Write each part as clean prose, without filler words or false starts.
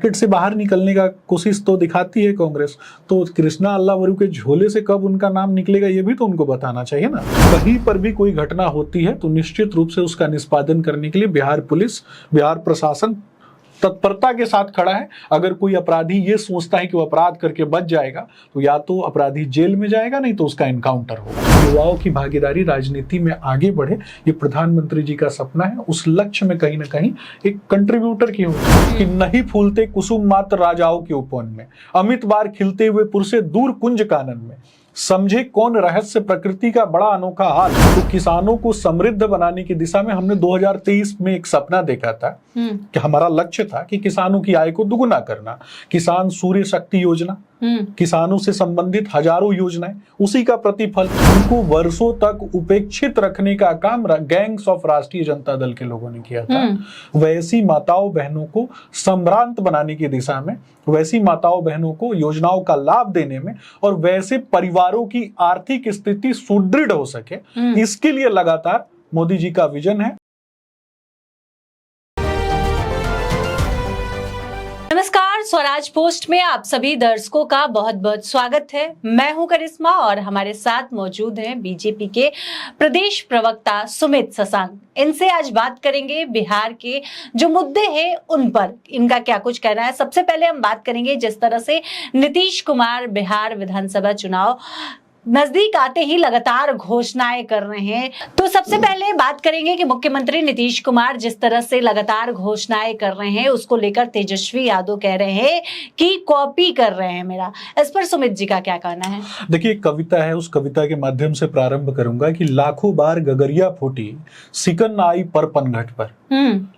Bracket से बाहर निकलने का कोशिश तो दिखाती है कांग्रेस। तो कृष्णा अल्लावरू के झोले से कब उनका नाम निकलेगा ये भी तो उनको बताना चाहिए ना। कहीं पर भी कोई घटना होती है तो निश्चित रूप से उसका निष्पादन करने के लिए बिहार पुलिस, बिहार प्रशासन तत्परता के साथ खड़ा है। अगर कोई अपराधी ये सोचता है कि वो अपराध करके बच जाएगा तो या तो अपराधी जेल में जाएगा, नहीं तो उसका एनकाउंटर होगा। युवाओं की भागीदारी राजनीति में आगे बढ़े, ये प्रधानमंत्री जी का सपना है। उस लक्ष्य में कहीं ना कहीं एक कंट्रीब्यूटर की हो कि नहीं फूलते कुसुम मात्र राजाओं के उपवन में, अमित बार खिलते हुए पुर से दूर कुंज कानन में, समझे कौन रहस्य प्रकृति का बड़ा अनोखा हाल। तो किसानों को समृद्ध बनाने की दिशा में हमने 2023 में एक सपना देखा था कि हमारा लक्ष्य था कि किसानों की आय को दुगुना करना। किसान सूर्य शक्ति योजना, किसानों से संबंधित हजारों योजनाएं, उसी का प्रतिफल उनको वर्षों तक उपेक्षित रखने का काम गैंग्स ऑफ राष्ट्रीय जनता दल के लोगों ने किया था। वैसी माताओं बहनों को संभ्रांत बनाने की दिशा में, वैसी माताओं बहनों को योजनाओं का लाभ देने में और वैसे परिवारों की आर्थिक स्थिति सुदृढ़ हो सके, इसके लिए लगातार मोदी जी का विजन है। नमस्कार, स्वराज पोस्ट में आप सभी दर्शकों का बहुत बहुत स्वागत है। मैं हूं करिश्मा और हमारे साथ मौजूद हैं बीजेपी के प्रदेश प्रवक्ता सुमित शशांक। इनसे आज बात करेंगे बिहार के जो मुद्दे हैं उन पर, इनका क्या कुछ कहना है। सबसे पहले हम बात करेंगे जिस तरह से नीतीश कुमार बिहार विधानसभा चुनाव नजदीक आते ही लगातार घोषणाएं कर रहे हैं। तो सबसे पहले बात करेंगे कि मुख्यमंत्री नीतीश कुमार जिस तरह से लगातार घोषणाएं कर रहे हैं उसको लेकर तेजस्वी यादव कह रहे हैं कि कॉपी कर रहे हैं मेरा। इस पर सुमित जी का क्या कहना है? देखिए, कविता है, उस कविता के माध्यम से प्रारंभ करूंगा कि लाखों बार गगरिया फूटी सिकन आई पर पनघट पर,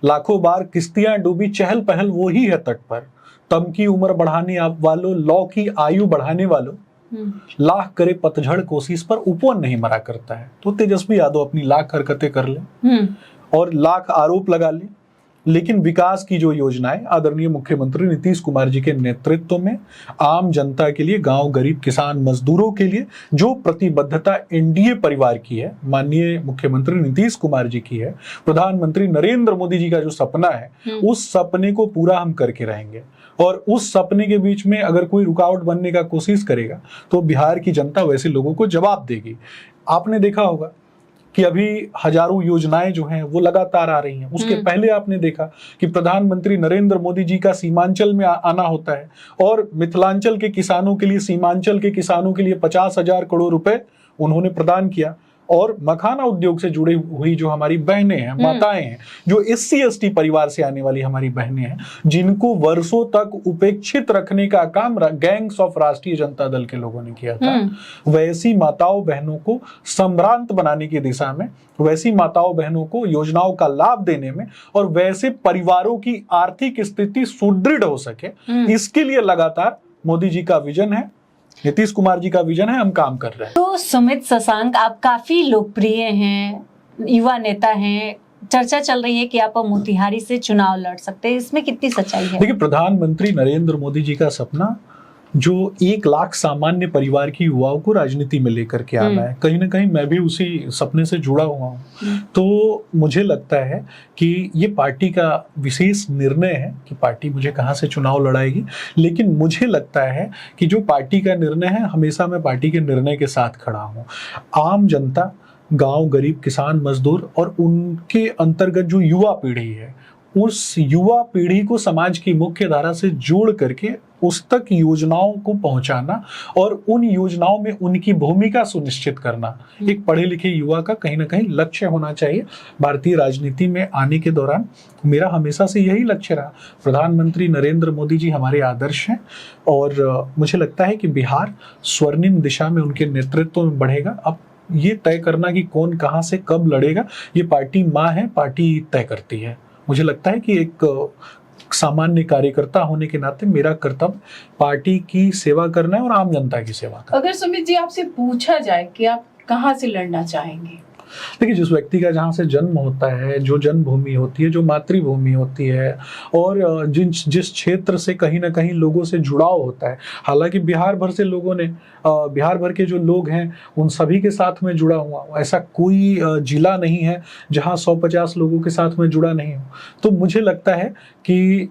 लाखों बार किश्तियां डूबी चहल पहल वो ही है तट पर, तम की उम्र बढ़ाने वालों, लौ की आयु बढ़ाने वालों, लाख करे पतझड़ कोशिश पर उपवन नहीं मरा करता है। तो तेजस्वी यादव अपनी लाख हरकतें कर ले और लाख आरोप लगा ले, लेकिन विकास की जो योजनाएं आदरणीय मुख्यमंत्री नीतीश कुमार जी के नेतृत्व में आम जनता के लिए, गांव गरीब किसान मजदूरों के लिए जो प्रतिबद्धता एनडीए परिवार की है, माननीय मुख्यमंत्री नीतीश कुमार जी की है, प्रधानमंत्री नरेंद्र मोदी जी का जो सपना है, उस सपने को पूरा हम करके रहेंगे। और उस सपने के बीच में अगर कोई रुकावट बनने का कोशिश करेगा तो बिहार की जनता वैसे लोगों को जवाब देगी। आपने देखा होगा कि अभी हजारों योजनाएं जो हैं वो लगातार आ रही हैं। उसके पहले आपने देखा कि प्रधानमंत्री नरेंद्र मोदी जी का सीमांचल में आना होता है और मिथिलांचल के किसानों के लिए, सीमांचल के किसानों के लिए 50,000 करोड़ रुपए उन्होंने प्रदान किया। और मखाना उद्योग से जुड़ी हुई जो हमारी बहनें हैं, माताएं हैं, जो SC ST परिवार से आने वाली हमारी बहनें हैं, जिनको वर्षों तक उपेक्षित रखने का काम गैंग्स ऑफ राष्ट्रीय जनता दल के लोगों ने किया था, वैसी माताओं बहनों को संभ्रांत बनाने की दिशा में, वैसी माताओं बहनों को योजनाओं का लाभ देने में और वैसे परिवारों की आर्थिक स्थिति सुदृढ़ हो सके, इसके लिए लगातार मोदी जी का विजन है, नीतीश कुमार जी का विजन है, हम काम कर रहे हैं। तो सुमित शशांक, आप काफी लोकप्रिय हैं, युवा नेता हैं, चर्चा चल रही है कि आप मोतिहारी से चुनाव लड़ सकते हैं, इसमें कितनी सच्चाई है? देखिए, प्रधानमंत्री नरेंद्र मोदी जी का सपना जो 1 लाख सामान्य परिवार की युवाओं को राजनीति में लेकर के आना है, कहीं ना कहीं मैं भी उसी सपने से जुड़ा हुआ हूँ। तो मुझे लगता है कि ये पार्टी का विशेष निर्णय है कि पार्टी मुझे कहाँ से चुनाव लड़ाएगी, लेकिन मुझे लगता है कि जो पार्टी का निर्णय है, हमेशा मैं पार्टी के निर्णय के साथ खड़ा हूँ। आम जनता, गांव गरीब किसान मजदूर और उनके अंतर्गत जो युवा पीढ़ी है, उस युवा पीढ़ी को समाज की मुख्य धारा से जोड़ करके उस तक योजनाओं को पहुंचाना और उन योजनाओं में उनकी भूमिका सुनिश्चित करना एक पढ़े लिखे युवा का कहीं ना कहीं लक्ष्य होना चाहिए। भारतीय राजनीति में आने के दौरान मेरा हमेशा से यही लक्ष्य रहा। प्रधानमंत्री नरेंद्र मोदी जी हमारे आदर्श हैं और मुझे लगता है कि बिहार स्वर्णिम दिशा में उनके नेतृत्व में बढ़ेगा। अब ये तय करना कि कौन कहाँ से कब लड़ेगा, ये पार्टी माँ है, पार्टी तय करती है। मुझे लगता है कि एक सामान्य कार्यकर्ता होने के नाते मेरा कर्तव्य पार्टी की सेवा करना है और आम जनता की सेवा करना। अगर सुमित जी आपसे पूछा जाए कि आप कहाँ से लड़ना चाहेंगे? देखिए, जिस व्यक्ति का जहाँ से जन्म होता है, जो जन्मभूमि होती है, जो मातृभूमि होती है और जिस क्षेत्र से कहीं ना कहीं लोगों से जुड़ाव होता है, हालांकि बिहार भर से लोगों ने, बिहार भर के जो लोग हैं उन सभी के साथ में जुड़ा हुआ, ऐसा कोई जिला नहीं है जहाँ 150 लोगों के साथ में जुड़ा नहीं हो। तो मुझे लगता है कि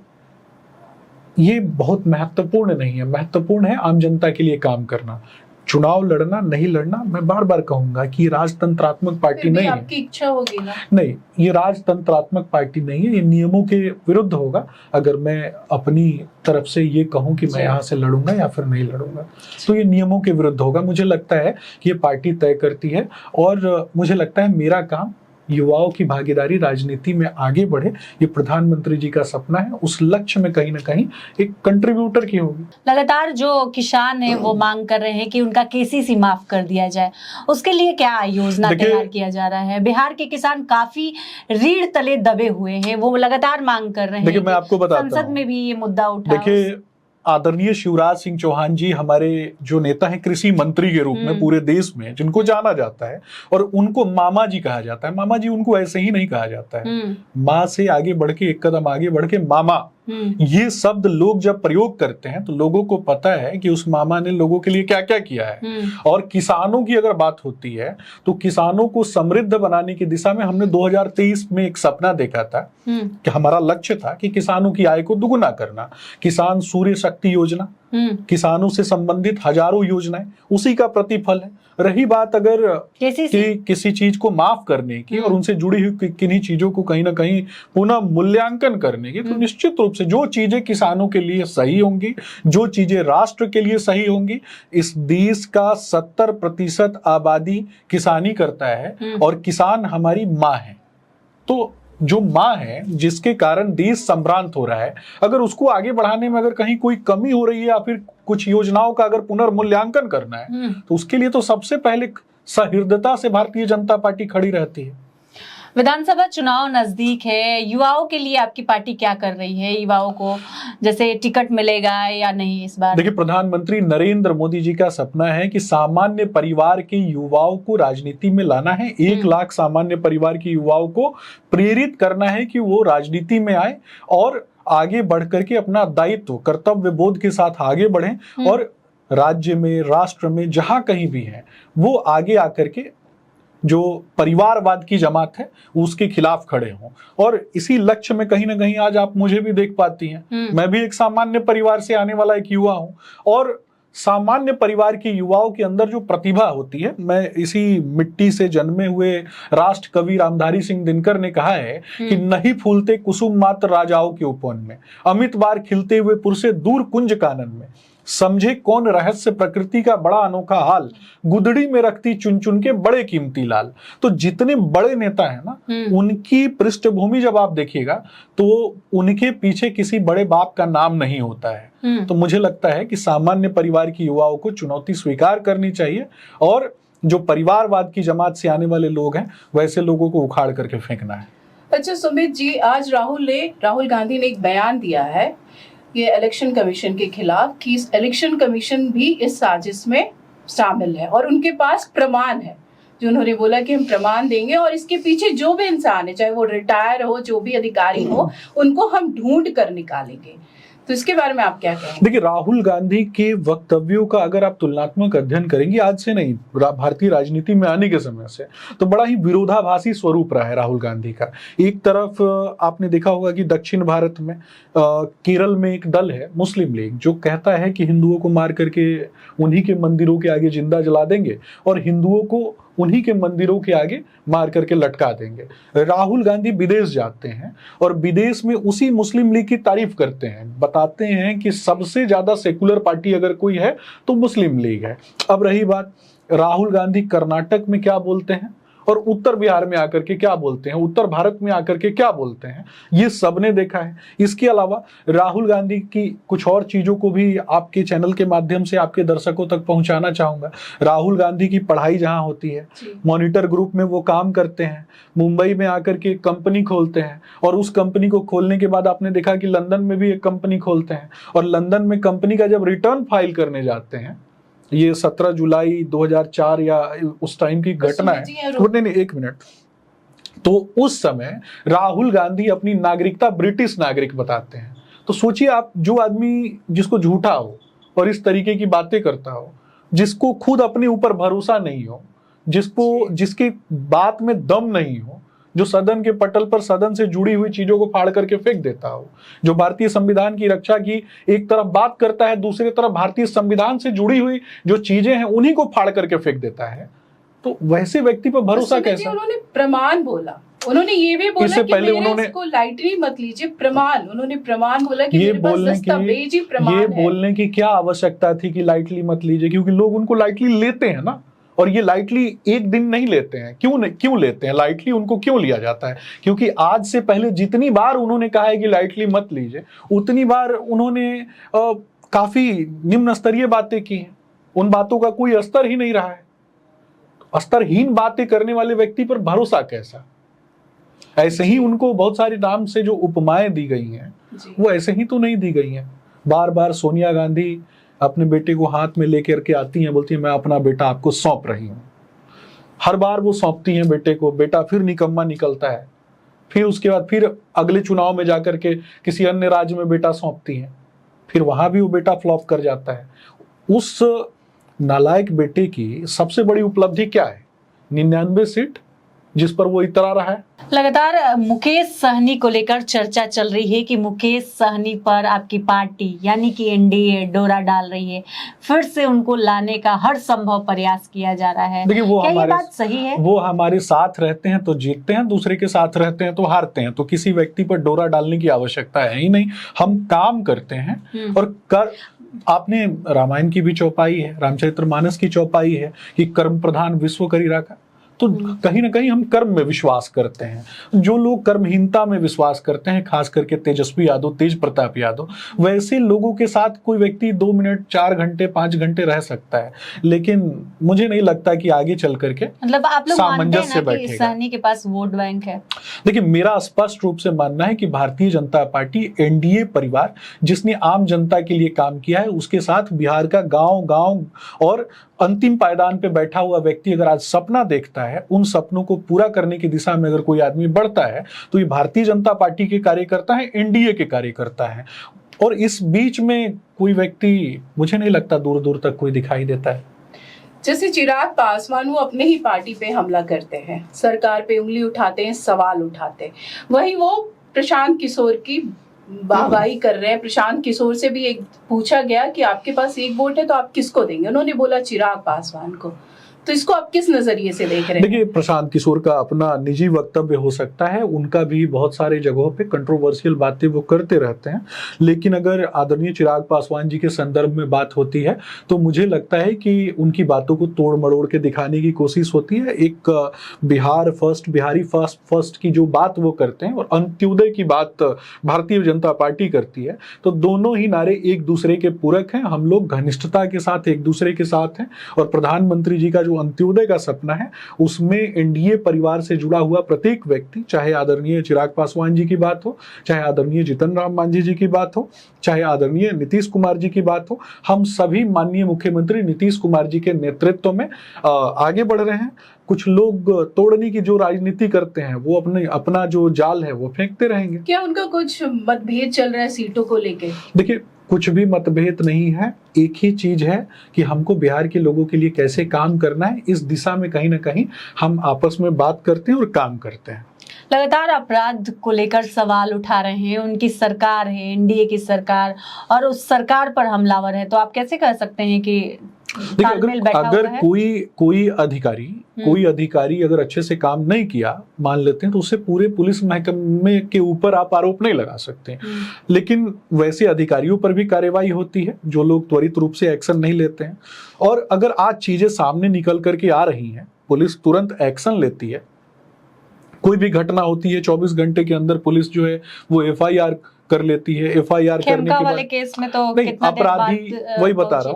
ये बहुत महत्वपूर्ण नहीं है। महत्वपूर्ण है आम जनता के लिए काम करना। चुनाव लड़ना नहीं लड़ना, मैं बार बार कहूंगा कि राजतंत्रात्मक पार्टी फिर भी नहीं है। आपकी इच्छा होगी ना। नहीं, ये राजतंत्रात्मक पार्टी नहीं है, ये नियमों के विरुद्ध होगा अगर मैं अपनी तरफ से ये कहूं कि मैं यहाँ से लड़ूंगा या फिर नहीं लड़ूंगा, तो ये नियमों के विरुद्ध होगा। मुझे लगता है कि ये पार्टी तय करती है और मुझे लगता है मेरा काम युवाओं की भागीदारी राजनीति में आगे बढ़े, ये प्रधानमंत्री जी का सपना है। उस लक्ष्य में कहीं ना कहीं एक कंट्रीब्यूटर की होगी। लगातार जो किसान है वो मांग कर रहे हैं कि उनका केसीसी माफ कर दिया जाए, उसके लिए क्या योजना तैयार किया जा रहा है? बिहार के किसान काफी रीढ़ तले दबे हुए हैं, वो लगातार मांग कर रहे हैं। देखिए, मैं आपको बताता हूं, संसद में भी ये मुद्दा उठा। देखिए, आदरणीय शिवराज सिंह चौहान जी हमारे जो नेता हैं कृषि मंत्री के रूप में पूरे देश में, जिनको जाना जाता है और उनको मामा जी कहा जाता है। मामा जी उनको ऐसे ही नहीं कहा जाता है, माँ से आगे बढ़ के एक कदम आगे बढ़ के मामा, ये शब्द लोग जब प्रयोग करते हैं तो लोगों को पता है कि उस मामा ने लोगों के लिए क्या क्या किया है। और किसानों की अगर बात होती है तो किसानों को समृद्ध बनाने की दिशा में हमने 2023 में एक सपना देखा था कि हमारा लक्ष्य था कि किसानों की आय को दुगुना करना। किसान सूर्य शक्ति योजना, किसानों से संबंधित हजारों योजनाएं, उसी का प्रतिफल है। रही बात अगर किसी चीज को माफ करने की और उनसे जुड़ी हुई किन्हीं चीजों को कहीं ना कहीं पुनः मूल्यांकन करने की, तो निश्चित रूप से जो चीजें किसानों के लिए सही होंगी, जो चीजें राष्ट्र के लिए सही होंगी, इस देश का 70% आबादी किसानी करता है और किसान हमारी माँ है। तो जो माँ है जिसके कारण देश संभ्रांत हो रहा है, अगर उसको आगे बढ़ाने में अगर कहीं कोई कमी हो रही है या फिर कुछ योजनाओं का अगर पुनर्मूल्यांकन करना है, तो उसके लिए तो सबसे पहले सहृदयता से भारतीय जनता पार्टी खड़ी रहती है। विधानसभा चुनाव नजदीक है, युवाओं के लिए आपकी पार्टी क्या कर रही है? युवाओं को जैसे टिकट मिलेगा या नहीं इस बार? देखिए, प्रधानमंत्री नरेंद्र मोदी जी का सपना है कि सामान्य परिवार के युवाओं को राजनीति में लाना है। 1 लाख सामान्य परिवार के युवाओं को प्रेरित करना है कि वो राजनीति में आए और आगे बढ़ करके अपना दायित्व कर्तव्य बोध के साथ आगे बढ़ें और राज्य में, राष्ट्र में, जहां कहीं भी है वो आगे आकर के जो परिवारवाद की जमात है उसके खिलाफ खड़े हों। और इसी लक्ष्य में कहीं ना कहीं आज आप मुझे भी देख पाती हैं। मैं भी एक सामान्य परिवार से आने वाला एक युवा हूं और सामान्य परिवार के युवाओं के अंदर जो प्रतिभा होती है, मैं इसी मिट्टी से जन्मे हुए राष्ट्र कवि रामधारी सिंह दिनकर ने कहा है कि नहीं फूलते कुसुम मात्र राजाओं के उपवन में, अमित बार खिलते हुए पुरसे दूर कुंज कानन में, समझे कौन रहस्य प्रकृति का बड़ा अनोखा हाल, गुदड़ी में रखती चुन चुन के बड़े कीमती लाल। तो जितने बड़े नेता हैं ना, उनकी पृष्ठभूमि जब आप देखिएगा तो उनके पीछे किसी बड़े बाप का नाम नहीं होता है। तो मुझे लगता है कि सामान्य परिवार की युवाओं को चुनौती स्वीकार करनी चाहिए और जो परिवारवाद की जमात से आने वाले लोग हैं वैसे लोगों को उखाड़ करके फेंकना है। अच्छा सुमित जी, आज राहुल गांधी ने एक बयान दिया है ये इलेक्शन कमीशन के खिलाफ कि इलेक्शन कमीशन भी इस साजिश में शामिल है और उनके पास प्रमाण है, जो उन्होंने बोला कि हम प्रमाण देंगे और इसके पीछे जो भी इंसान है, चाहे वो रिटायर हो, जो भी अधिकारी हो, उनको हम ढूंढ कर निकालेंगे। तो इसके बारे में आप क्या कहेंगे? देखिए, राहुल गांधी के वक्तव्यों का अगर आप तुलनात्मक अध्ययन करेंगे, आज से नहीं, भारतीय राजनीति में आने के समय से, तो बड़ा ही विरोधाभासी स्वरूप रहा है राहुल गांधी का। एक तरफ आपने देखा होगा कि दक्षिण भारत में केरल में एक दल है मुस्लिम लीग, जो कहता है कि हिंदुओं को मार करके उन्हीं के मंदिरों के आगे जिंदा जला देंगे और हिंदुओं को उन्हीं के मंदिरों के आगे मार करके लटका देंगे। राहुल गांधी विदेश जाते हैं और विदेश में उसी मुस्लिम लीग की तारीफ करते हैं, बताते हैं कि सबसे ज्यादा सेकुलर पार्टी अगर कोई है तो मुस्लिम लीग है। अब रही बात, राहुल गांधी कर्नाटक में क्या बोलते हैं और उत्तर बिहार में आकर के क्या बोलते हैं, उत्तर भारत में आकर के क्या बोलते हैं, ये सबने देखा है। इसके अलावा राहुल गांधी की कुछ और चीजों को भी आपके चैनल के माध्यम से आपके दर्शकों तक पहुंचाना चाहूंगा। राहुल गांधी की पढ़ाई जहां होती है, मॉनिटर ग्रुप में वो काम करते हैं, मुंबई में आकर के कंपनी खोलते हैं और उस कंपनी को खोलने के बाद आपने देखा कि लंदन में भी एक कंपनी खोलते हैं और लंदन में कंपनी का जब रिटर्न फाइल करने जाते हैं, ये 17 जुलाई 2004 या उस टाइम की घटना है। नहीं, एक मिनट। तो उस समय राहुल गांधी अपनी नागरिकता ब्रिटिश नागरिक बताते हैं। तो सोचिए आप, जो आदमी जिसको झूठा हो और इस तरीके की बातें करता हो, जिसको खुद अपने ऊपर भरोसा नहीं हो, जिसकी बात में दम नहीं हो, जो सदन के पटल पर सदन से जुड़ी हुई चीजों को फाड़ करके फेंक देता हो, जो भारतीय संविधान की रक्षा की एक तरफ बात करता है, दूसरी तरफ भारतीय संविधान से जुड़ी हुई जो चीजें हैं उन्हीं को फाड़ करके फेंक देता है, तो वैसे व्यक्ति पर भरोसा कैसा? उन्होंने प्रमाण बोला, उन्होंने ये भी बोला कि पहले उन्होंने इसको लाइटली मत लीजिए, प्रमाण, उन्होंने प्रमाण बोला कि मेरे पास दस्तावेजी प्रमाण है। ये बोलने की क्या आवश्यकता थी कि लाइटली मत लीजिए, क्योंकि लोग उनको लाइटली लेते हैं ना, और ये लाइटली एक दिन नहीं लेते हैं। क्यों लेते हैं लाइटली? उनको क्यों लिया जाता है? क्योंकि आज से पहले जितनी बार उन्होंने कहा है कि लाइटली मत लीजिए, उतनी बार उन्होंने काफी निम्न स्तरीय बातें की हैं, उन बातों का कोई स्तर ही नहीं रहा है। स्तरहीन बातें करने वाले व्यक्ति पर भरोसा कैसा? ऐसे ही उनको बहुत सारे नाम से जो उपमाएं दी गई हैं वो ऐसे ही तो नहीं दी गई हैं। बार बार सोनिया गांधी अपने बेटे को हाथ में लेकर के आती हैं, बोलती है मैं अपना बेटा आपको सौंप रही हूं। हर बार वो सौंपती हैं बेटे को, बेटा फिर निकम्मा निकलता है, फिर उसके बाद फिर अगले चुनाव में जाकर के किसी अन्य राज्य में बेटा सौंपती हैं, फिर वहां भी वो बेटा फ्लॉप कर जाता है। उस नालायक बेटे की सबसे बड़ी उपलब्धि क्या है? 99 सीट जिस पर वो इतरा रहा है। लगातार मुकेश सहनी को लेकर चर्चा चल रही है कि मुकेश सहनी पर आपकी पार्टी यानी कि एनडीए डोरा डाल रही है, फिर से उनको लाने का हर संभव प्रयास किया जा रहा है। देखिए वो क्या हमारे ये बात सही है? वो हमारे साथ रहते हैं तो जीतते हैं, दूसरे के साथ रहते हैं तो हारते हैं, तो किसी व्यक्ति पर डोरा डालने की आवश्यकता है ही नहीं। हम काम करते हैं और आपने रामायण की भी चौपाई है, रामचरितमानस की चौपाई है कि कर्म प्रधान विश्व करी राखा, तो कहीं ना कहीं हम कर्म में विश्वास करते हैं। जो लोग कर्महीनता में विश्वास करते हैं, खास करके तेजस्वी यादव, तेज प्रताप यादव, वैसे लोगों के साथ कोई व्यक्ति 2 मिनट 4 घंटे 5 घंटे रह सकता है, लेकिन मुझे नहीं लगता कि आगे चल करके मतलब आप लोग मानते हैं ना कि बैठेगा। सहनी के पास वोट बैंक है? देखिए मेरा स्पष्ट रूप से मानना है कि भारतीय जनता पार्टी एनडीए परिवार जिसने आम जनता के लिए काम किया है, उसके साथ बिहार का गांव और अंतिम पायदान पे बैठा हुआ व्यक्ति अगर आज सपना देखता है, उन सपनों को पूरा करने की दिशा में अगर कोई आदमी बढ़ता है, तो ये भारतीय जनता पार्टी के कार्यकर्ता है, एनडीए के कार्यकर्ता है। और इस बीच में कोई व्यक्ति मुझे नहीं लगता दूर दूर तक कोई दिखाई देता है। जैसे चिराग पासवान, वो अपने ही पार्टी पे हमला करते हैं, सरकार पे उंगली उठाते हैं, सवाल उठाते हैं, वही वो प्रशांत किशोर की वाहवाही कर रहे हैं। प्रशांत किशोर से भी एक पूछा गया कि आपके पास 1 वोट है तो आप किसको देंगे, उन्होंने बोला चिराग पासवान को। तो इसको आप किस नजरिए से देख रहे हैं? देखिए प्रशांत किशोर का अपना निजी वक्तव्य हो सकता है, उनका भी बहुत सारे जगहों पे कंट्रोवर्शियल बातें वो करते रहते हैं, लेकिन अगर आदरणीय चिराग पासवान जी के संदर्भ में बात होती है तो मुझे लगता है कि उनकी बातों को तोड़ मड़ोड़ के दिखाने की कोशिश होती है। एक बिहार फर्स्ट, बिहारी फर्स्ट की जो बात वो करते हैं और अंत्योदय की बात भारतीय जनता पार्टी करती है, तो दोनों ही नारे एक दूसरे के पूरक हैं। हम लोग घनिष्ठता के साथ एक दूसरे के साथ हैं, और प्रधानमंत्री जी का जो अंत्योदय का सपना है उसमें एनडीए परिवार से जुड़ा हुआ प्रत्येक व्यक्ति, चाहे आदरणीय चिराग पासवान जी की बात हो, चाहे आदरणीय जीतन राम मांझी जी की बात हो, चाहे आदरणीय नीतीश कुमार जी की बात हो, हम सभी माननीय मुख्यमंत्री नीतीश कुमार जी के नेतृत्व में आगे बढ़ रहे हैं। कुछ लोग तोड़ने की जो राजनीति करते हैं वो अपना जो जाल है वो फेंकते रहेंगे। क्या उनका कुछ मतभेद चल रहा है सीटों को लेके? देखिए कुछ भी मतभेद नहीं है, एक ही चीज है कि हमको बिहार के लोगों के लिए कैसे काम करना है, इस दिशा में कहीं ना कहीं हम आपस में बात करते हैं और काम करते हैं। लगातार अपराध को लेकर सवाल उठा रहे हैं, उनकी सरकार है, एनडीए की सरकार, और उस सरकार पर हमलावर है, तो आप कैसे कह सकते हैं कि देखिए अगर कोई अधिकारी अगर अच्छे से काम नहीं किया, मान लेते हैं, तो उससे पूरे पुलिस महकमे के ऊपर आप आरोप नहीं लगा सकते। लेकिन वैसे अधिकारियों पर भी कार्रवाई होती है जो लोग त्वरित रूप से एक्शन नहीं लेते हैं, और अगर आज चीजें सामने निकल करके आ रही हैं, पुलिस तुरंत एक्शन लेती है। कोई भी घटना होती है 24 घंटे के अंदर पुलिस जो है वो एफआईआर कर लेती है। एफआईआर करने के बाद केस में तो नहीं, अपराधी वही बता रहा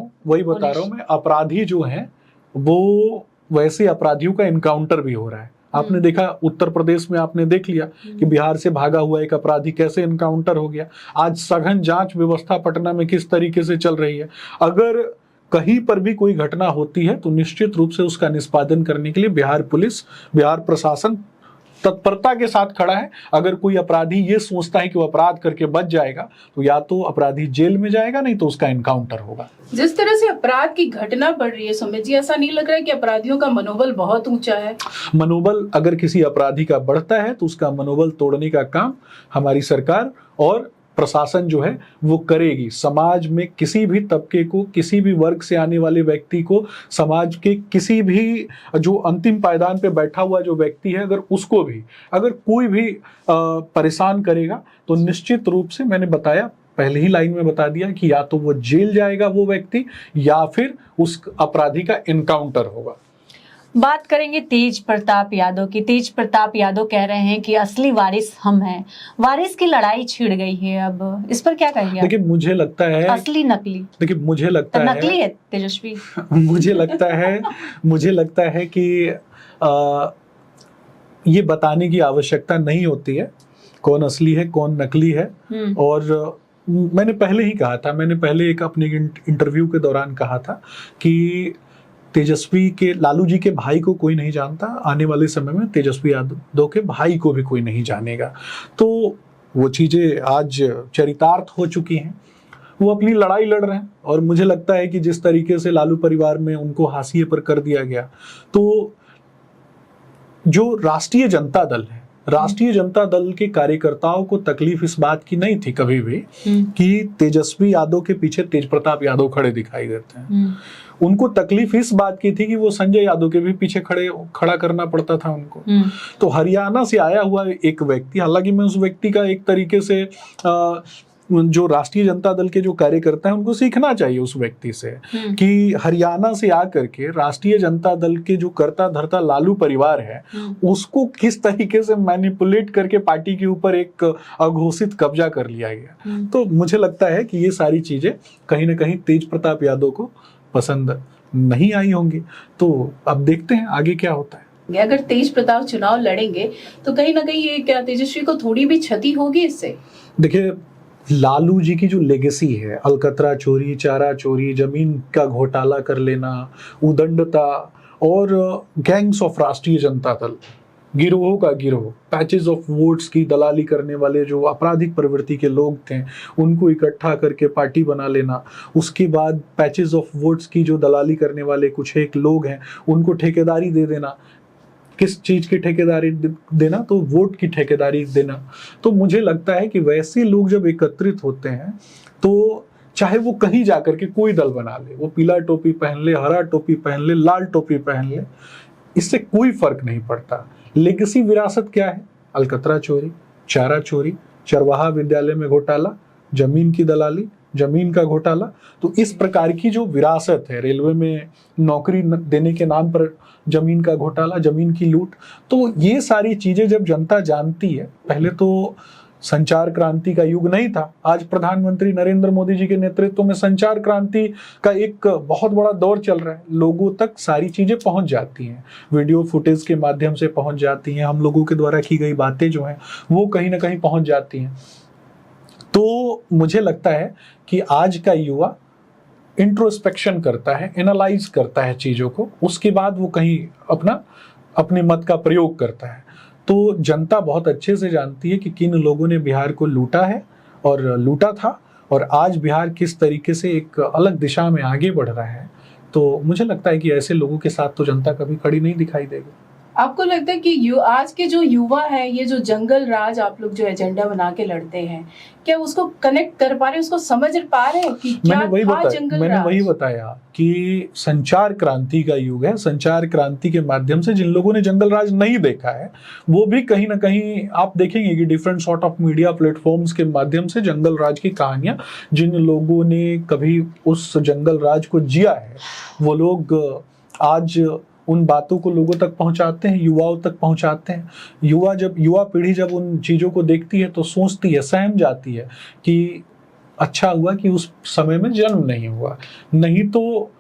हूँ मैं, अपराधी जो हैं वो वैसे अपराधियों का इनकाउंटर भी हो रहा है। आपने देखा उत्तर प्रदेश में, आपने देख लिया कि बिहार से भागा हुआ एक अपराधी कैसे इनकाउंटर हो गया। आज सघन जांच व्यवस्था पटना में किस तरीके से चल रही है। अगर कहीं पर भी कोई घटना होती है तो निश्चित रूप से उसका निष्पादन करने के लिए बिहार पुलिस, बिहार प्रशासन तत्परता के साथ खड़ा है। अगर कोई अपराधी ये सोचता है कि वो अपराध करके बच जाएगा तो या तो अपराधी जेल में जाएगा, नहीं तो उसका एनकाउंटर होगा। जिस तरह से अपराध की घटना बढ़ रही है सुमित जी, ऐसा नहीं लग रहा है कि अपराधियों का मनोबल बहुत ऊंचा है? मनोबल अगर किसी अपराधी का बढ़ता है तो उसका मनोबल तोड़ने का काम हमारी सरकार और प्रशासन जो है वो करेगी। समाज में किसी भी तबके को, किसी भी वर्ग से आने वाले व्यक्ति को, समाज के किसी भी जो अंतिम पायदान पे बैठा हुआ जो व्यक्ति है, अगर उसको भी अगर कोई भी परेशान करेगा तो निश्चित रूप से, मैंने बताया पहले ही लाइन में बता दिया कि या तो वो जेल जाएगा वो व्यक्ति, या फिर उस अपराधी का इनकाउंटर होगा। बात करेंगे तेज प्रताप यादव की। तेज प्रताप यादव कह रहे हैं कि असली वारिस हम हैं, वारिस की लड़ाई छिड़ गई है। अब इस पर क्या कहेंगे? देखिए मुझे लगता है असली नकली, देखिए मुझे लगता है नकली है तेजस्वी। मुझे लगता है कि ये बताने की आवश्यकता नहीं होती है कौन असली है कौन नकली है। और मैंने पहले ही कहा था, मैंने पहले एक अपने इंटरव्यू के दौरान कहा था कि तेजस्वी के, लालू जी के भाई को कोई नहीं जानता, आने वाले समय में तेजस्वी यादव के भाई को भी कोई नहीं जानेगा। तो वो चीजें आज चरितार्थ हो चुकी हैं, वो अपनी लड़ाई लड़ रहे हैं। और मुझे लगता है कि जिस तरीके से लालू परिवार में उनको हाशिए पर कर दिया गया, तो जो राष्ट्रीय जनता दल है, राष्ट्रीय जनता दल के कार्यकर्ताओं को तकलीफ इस बात की नहीं थी कभी भी कि तेजस्वी यादव के पीछे तेज प्रताप यादव खड़े दिखाई देते हैं। उनको तकलीफ इस बात की थी कि वो संजय यादव के भी पीछे खड़ा करना पड़ता था उनको। तो हरियाणा से आया हुआ एक व्यक्ति, हालांकि मैं उस व्यक्ति का एक तरीके से जो राष्ट्रीय जनता दल के जो कार्यकर्ता हैं उनको सीखना चाहिए उस व्यक्ति से कि हरियाणा से आकर के राष्ट्रीय जनता दल के जो करता धरता लालू परिवार है उसको किस तरीके से मैनिपुलेट करके पार्टी के ऊपर एक अघोषित कब्जा कर लिया गया। तो मुझे लगता है कि ये सारी चीजें कहीं ना कहीं तेज प्रताप यादव को पसंद नहीं आई होंगी। तो अब देखते हैं आगे क्या होता है। अगर तेज प्रताप चुनाव लड़ेंगे तो कहीं ना कहीं ये क्या तेजस्वी को थोड़ी भी क्षति होगी इससे? देखिए लालू जी की जो लेगेसी है, अलकतरा चोरी, चारा चोरी, जमीन का घोटाला कर लेना, उदंडता और गैंग्स ऑफ राष्ट्रीय जनता दल, गिरोहों का गिरोह, पैचेस ऑफ वोट्स की दलाली करने वाले जो आपराधिक प्रवृत्ति के लोग थे उनको इकट्ठा करके पार्टी बना लेना, उसके बाद पैचेस ऑफ वोट्स की जो दलाली करने वाले कुछ एक लोग हैं उनको ठेकेदारी दे देना। किस चीज की ठेकेदारी देना? तो वोट की ठेकेदारी देना। तो मुझे लगता है कि वैसे लोग जब एकत्रित होते हैं तो चाहे वो कहीं जाकर के कोई दल बना ले, वो पीला टोपी पहन ले, हरा टोपी पहन ले, लाल टोपी पहन ले, इससे कोई फर्क नहीं पड़ता। लेगेसी विरासत क्या है? अलकतरा चोरी, चारा चोरी, चरवाहा विद्यालय में घोटाला, जमीन की दलाली, जमीन का घोटाला। तो इस प्रकार की जो विरासत है, रेलवे में नौकरी देने के नाम पर जमीन का घोटाला, जमीन की लूट, तो ये सारी चीजें जब जनता जानती है, पहले तो संचार क्रांति का युग नहीं था, आज प्रधानमंत्री नरेंद्र मोदी जी के नेतृत्व में संचार क्रांति का एक बहुत बड़ा दौर चल रहा है। लोगों तक सारी चीजें पहुंच जाती हैं, वीडियो फुटेज के माध्यम से पहुंच जाती हैं, हम लोगों के द्वारा की गई बातें जो हैं वो कहीं ना कहीं पहुंच जाती हैं। तो मुझे लगता है कि आज का युवा इंट्रोस्पेक्शन करता है, एनालाइज करता है चीजों को, उसके बाद वो कहीं अपने मत का प्रयोग करता है। तो जनता बहुत अच्छे से जानती है कि किन लोगों ने बिहार को लूटा है और लूटा था, और आज बिहार किस तरीके से एक अलग दिशा में आगे बढ़ रहा है। तो मुझे लगता है कि ऐसे लोगों के साथ तो जनता कभी खड़ी नहीं दिखाई देगी। आपको लगता है कि आज के जो युवा है, ये जो जंगल राज आप लोग जो एजेंडा बना के लड़ते हैं, क्या उसको कनेक्ट कर पा रहे हैं, उसको समझ पा रहे हैं कि क्या था जंगल राज? मैंने वही बताया कि संचार क्रांति का युग है। संचार क्रांति के माध्यम से जिन लोगों ने जंगल राज नहीं देखा है वो भी कहीं ना कहीं आप देखेंगे कि different sort of media platforms के माध्यम से जंगल राज की कहानियां, जिन लोगों ने कभी उस जंगल राज को जिया है, वो लोग आज उन बातों को लोगों तक पहुंचाते हैं, युवाओं तक पहुंचाते हैं। युवा पीढ़ी जब उन चीजों को देखती है तो सोचती है, सहम जाती है कि अच्छा हुआ कि उस समय में जन्म नहीं हुआ। नहीं तो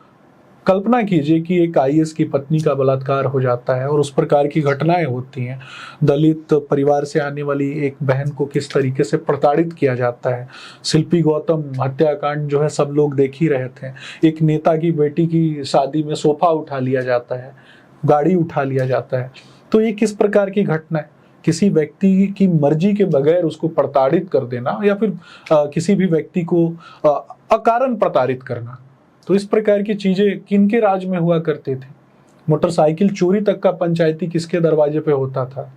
कल्पना कीजिए कि एक आईएएस की पत्नी का बलात्कार हो जाता है और उस प्रकार की घटनाएं होती हैं। दलित परिवार से आने वाली एक बहन को किस तरीके से प्रताड़ित किया जाता है। शिल्पी गौतम हत्याकांड जो है सब लोग देख ही रहे थे। एक नेता की बेटी की शादी में सोफा उठा लिया जाता है, गाड़ी उठा लिया जाता है। तो ये किस प्रकार की घटना है? किसी व्यक्ति की मर्जी के बगैर उसको प्रताड़ित कर देना या फिर किसी भी व्यक्ति को अकारण प्रताड़ित करना, तो इस प्रकार की चीजें किनके राज में हुआ करते थे। मोटरसाइकिल चोरी तक का पंचायती किसके दरवाजे पे होता था।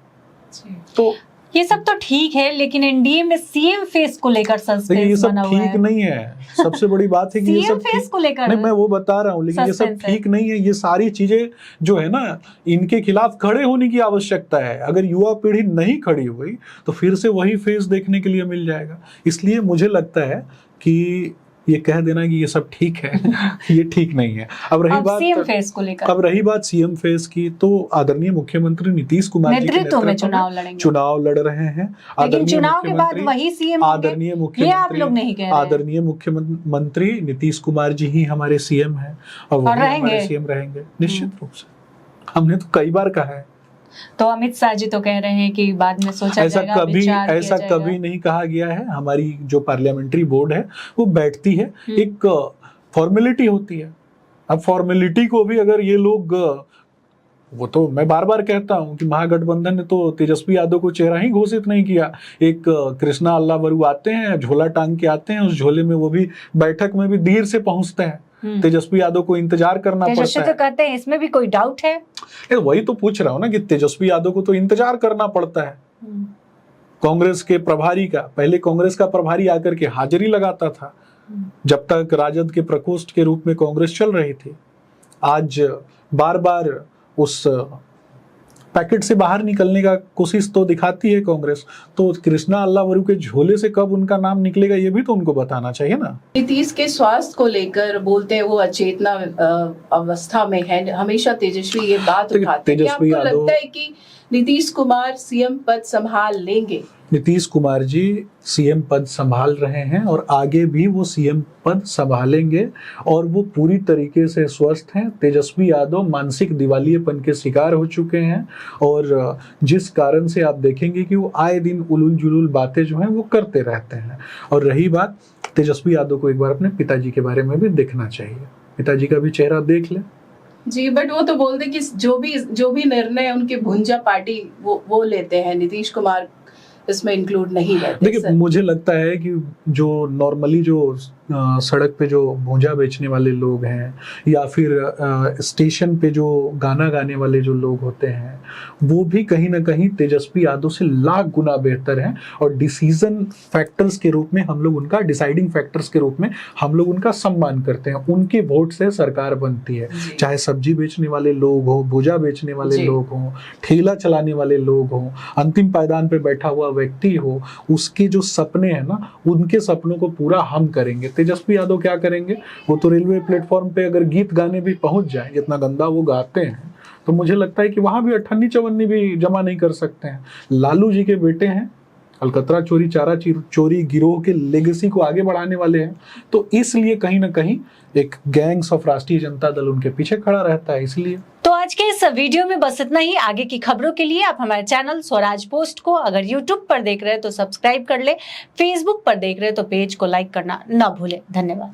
तो ये सब तो ठीक है, लेकिन एनडीए में सीएम फेस को लेकर सस्पेंस ये सब बना हुआ ठीक नहीं है। सबसे बड़ी बात है कि ये सीएम सब फेस को लेकर नहीं, मैं वो बता रहा हूँ, लेकिन ये सब ठीक नहीं है। ये सारी चीजें जो है ना, इनके खिलाफ खड़े होने की आवश्यकता है। अगर युवा पीढ़ी नहीं खड़ी हुई तो फिर से वही फेस देखने के लिए मिल जाएगा। इसलिए मुझे लगता है कि ये कह देना कि ये सब ठीक है ये ठीक नहीं है। अब रही बात सीएम फेस को लेकर, अब रही बात सीएम फेस की, तो आदरणीय मुख्यमंत्री नीतीश कुमार जी के नेतृत्व में चुनाव लड़ रहे हैं। लेकिन चुनाव के बाद वही सीएम, आदरणीय मुख्यमंत्री, आदरणीय मुख्यमंत्री नीतीश कुमार जी ही हमारे सीएम हैं और वही हमारे सीएम रहेंगे निश्चित रूप से। हमने तो कई बार कहा है। तो अमित शाह जी तो कह रहे हैं कि बाद में सोचा जाएगा, ऐसा कभी नहीं कहा गया है। हमारी जो पार्लियामेंट्री बोर्ड है वो बैठती है, एक फॉर्मेलिटी होती है। अब फॉर्मेलिटी को भी अगर ये लोग, वो तो मैं बार बार कहता हूं कि महागठबंधन ने तो तेजस्वी यादव को चेहरा ही घोषित नहीं किया। एक कृष्णा अल्लावरू आते हैं, झोला टांग के आते हैं, उस झोले में वो भी बैठक में भी देर से पहुंचते हैं। तेजस्वी यादव को इंतजार करना पड़ता है। तो कहते हैं इसमें भी कोई डाउट है? वही तो पूछ रहा हूँ ना कि तेजस्वी यादव को तो इंतजार करना पड़ता है। कांग्रेस के प्रभारी का, पहले कांग्रेस का प्रभारी आकर के हाजिरी लगाता था जब तक राजद के प्रकोष्ठ के रूप में कांग्रेस चल रही थी। आज बार बार उस पैकेट से बाहर निकलने का कोशिश तो दिखाती है कांग्रेस। तो कृष्णा अल्लावरू के झोले से कब उनका नाम निकलेगा ये भी तो उनको बताना चाहिए ना। नीतीश के स्वास्थ्य को लेकर बोलते हैं वो अचेतना अवस्था में है, हमेशा तेजस्वी ये बात उठाते हैं। क्या आपको लगता है कि नीतीश कुमार सीएम पद संभाल लेंगे? नीतीश कुमार जी सीएम पद संभाल रहे हैं और आगे भी वो सीएम पद संभालेंगे और वो पूरी तरीके से स्वस्थ हैं। तेजस्वी यादव मानसिक दिवालियेपन के शिकार हो चुके हैं और जिस कारण से आप देखेंगे कि वो आए दिन उलूल जुलूल बातें जो हैं वो करते रहते हैं। और रही बात, तेजस्वी यादव को एक बार अपने पिताजी के बारे में भी देखना चाहिए। पिताजी का भी चेहरा देख ले जी, बट वो तो बोलते कि जो भी निर्णय उनके भुंजा पार्टी वो लेते हैं, नीतीश कुमार इसमें इंक्लूड नहीं रहते। देखिए, मुझे लगता है कि जो नॉर्मली जो सड़क पे जो भूंजा बेचने वाले लोग हैं या फिर स्टेशन पे जो गाना गाने वाले जो लोग होते हैं, वो भी कहीं ना कहीं तेजस्वी यादव से लाख गुना बेहतर हैं। और डिसीजन फैक्टर्स के रूप में हम लोग उनका, डिसाइडिंग फैक्टर्स के रूप में हम लोग उनका सम्मान करते हैं। उनके वोट से सरकार बनती है। चाहे सब्जी बेचने वाले लोग हो, भुजा बेचने वाले लोग हो, ठेला चलाने वाले लोग हो, अंतिम पायदान पे बैठा हुआ व्यक्ति हो, उसके जो सपने हैं ना, उनके सपनों को पूरा हम करेंगे। तेजस्वी यादव क्या करेंगे? वो तो रेलवे प्लेटफॉर्म पे अगर गीत गाने भी पहुंच जाए, जितना गंदा वो गाते हैं, तो मुझे लगता है कि वहां भी 58 चवन्नी भी जमा नहीं कर सकते हैं। लालू जी के बेटे हैं, अलकतरा चोरी, चारा चोरी गिरोह के लेगेसी को आगे बढ़ाने वाले हैं। तो इसलिए कहीं ना कहीं एक गैंग्स ऑफ राष्ट्रीय जनता दल उनके पीछे खड़ा रहता है। इसलिए तो आज के इस वीडियो में बस इतना ही। आगे की खबरों के लिए आप हमारे चैनल स्वराज पोस्ट को अगर यूट्यूब पर देख रहे हैं तो सब्सक्राइब कर ले, फेसबुक पर देख रहे हैं तो पेज को लाइक करना ना भूले। धन्यवाद।